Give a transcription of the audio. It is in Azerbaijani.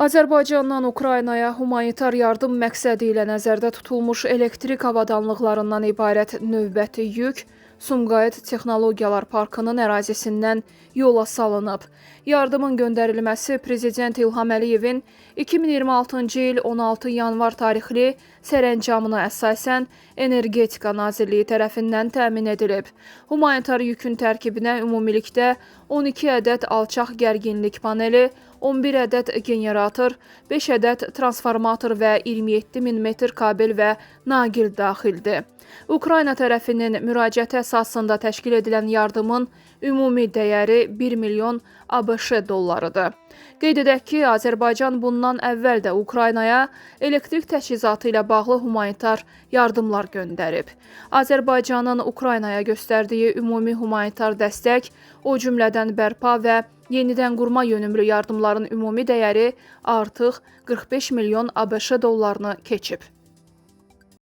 Azərbaycandan Ukraynaya humanitar yardım məqsədi ilə nəzərdə tutulmuş elektrik avadanlıqlarından ibarət növbəti yük Sumqayıt Texnologiyalar Parkının ərazisindən yola salınıb. Yardımın göndərilməsi Prezident İlham Əliyevin 2026-cı il 16 yanvar tarixli sərəncamına əsasən Energetika Nazirliyi tərəfindən təmin edilib. Humanitar yükün tərkibinə ümumilikdə 12 ədəd alçaq gərginlik paneli, 11 ədəd generator, 5 ədəd transformator və 27 min metr kabel və naqil daxildir. Ukrayna tərəfinin müraciəti əsasında təşkil edilən yardımın ümumi dəyəri 1 milyon ABŞ dollarıdır. Qeyd edək ki, Azərbaycan bundan əvvəl də Ukraynaya elektrik təchizatı ilə bağlı humanitar yardımlar göndərib. Azərbaycanın Ukraynaya göstərdiyi ümumi humanitar dəstək, o cümlədən bərpa və yenidən qurma yönümlü yardımların ümumi dəyəri artıq 45 milyon ABŞ dollarını keçib.